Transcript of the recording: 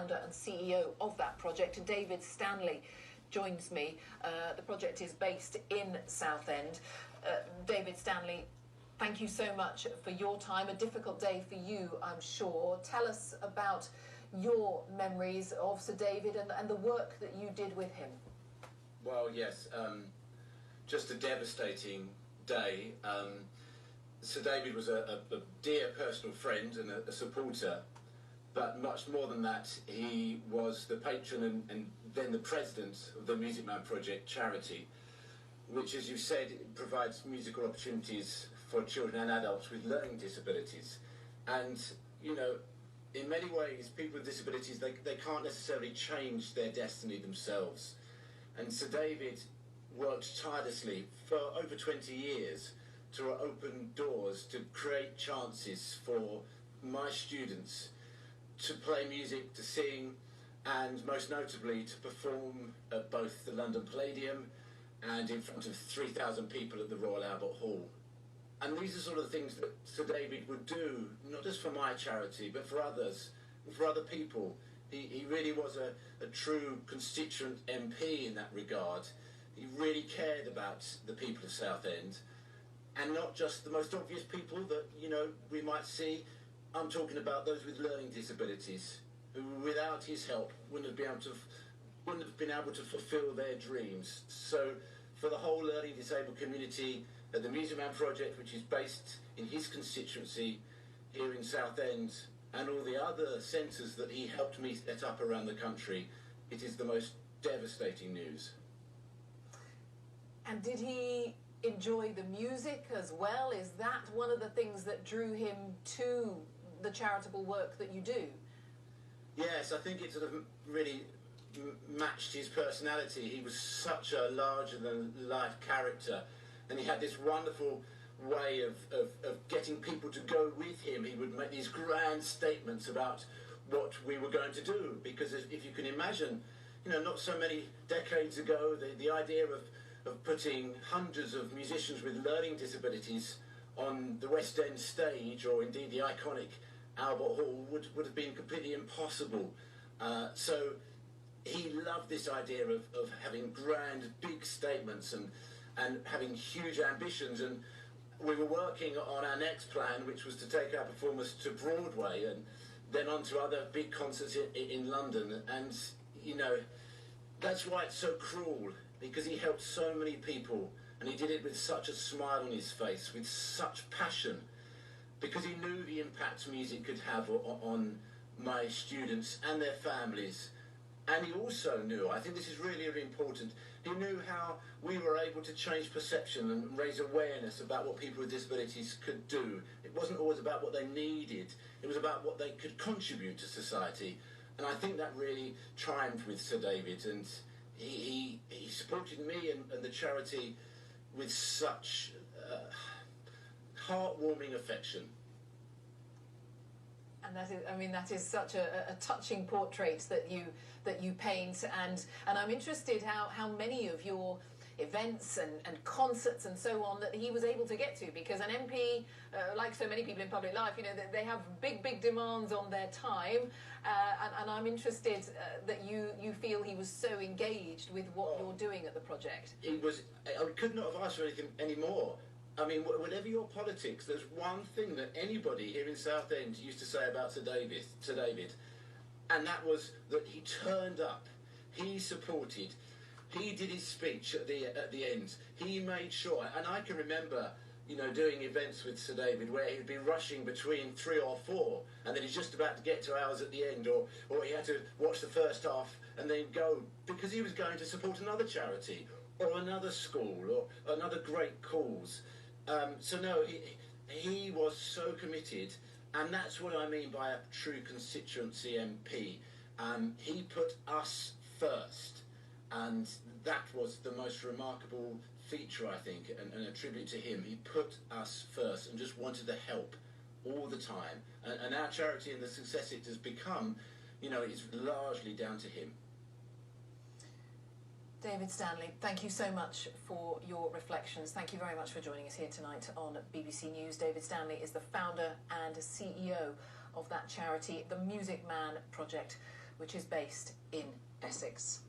founder and CEO of that project. David Stanley joins me. The project is based in Southend. David Stanley, thank you so much for your time. A difficult day for you, I'm sure. Tell us about your memories of Sir David and the work that you did with him. Well, yes, just a devastating day. Sir David was a dear personal friend and a supporter, but much more than that, he was the patron and then the president of the Music Man Project charity, which, as you said, provides musical opportunities for children and adults with learning disabilities. And, you know, in many ways, people with disabilities, they can't necessarily change their destiny themselves. And Sir David worked tirelessly for over 20 years to open doors, to create chances for my students to play music, to sing, and most notably to perform at both the London Palladium and in front of 3,000 people at the Royal Albert Hall. And these are sort of the things that Sir David would do, not just for my charity, but for others, for other people. He really was a true constituent MP in that regard. He really cared about the people of Southend, and not just the most obvious people that, you know, we might see. I'm talking about those with learning disabilities, who without his help wouldn't have been able to fulfil their dreams. So for the whole learning disabled community, at the Music Man Project, which is based in his constituency here in Southend, and all the other centres that he helped me set up around the country, it is the most devastating news. And did he enjoy the music as well? Is that one of the things that drew him to the charitable work that you do? Yes, I think it sort of really matched his personality. He was such a larger-than-life character, and he had this wonderful way of getting people to go with him. He would make these grand statements about what we were going to do, because if you can imagine, you know, not so many decades ago, the idea of putting hundreds of musicians with learning disabilities on the West End stage, or indeed the iconic Albert Hall, would have been completely impossible. So he loved this idea of having grand, big statements and having huge ambitions. And we were working on our next plan, which was to take our performance to Broadway and then on to other big concerts in London. And, you know, that's why it's so cruel, because he helped so many people, and he did it with such a smile on his face, with such passion, because he knew the impact music could have on my students and their families. And he also knew, I think this is really, really important, he knew how we were able to change perception and raise awareness about what people with disabilities could do. It wasn't always about what they needed, it was about what they could contribute to society. And I think that really triumphed with Sir David, and he supported me and the charity with such heartwarming affection. And that is, I mean, that is such a touching portrait that you paint, and I'm interested how many of your events and concerts and so on that he was able to get to, because an MP, like so many people in public life, you know, they have big demands on their time, and I'm interested that you feel he was so engaged with what you're doing at the project. He was. I could not have asked for anything any more. I mean, whatever your politics, there's one thing that anybody here in Southend used to say about Sir David, and that was that he turned up, he supported, he did his speech at the end, he made sure. And I can remember, you know, doing events with Sir David where he'd be rushing between 3 or 4, and then he's just about to get to ours at the end, or he had to watch the first half and then go, because he was going to support another charity or another school or another great cause. So no, he was so committed, and that's what I mean by a true constituency MP. He put us first, and that was the most remarkable feature, I think, and a tribute to him. He put us first and just wanted to help all the time, and our charity and the success it has become, you know, is largely down to him. David Stanley, thank you so much for your reflections. Thank you very much for joining us here tonight on BBC News. David Stanley is the founder and CEO of that charity, the Music Man Project, which is based in Essex.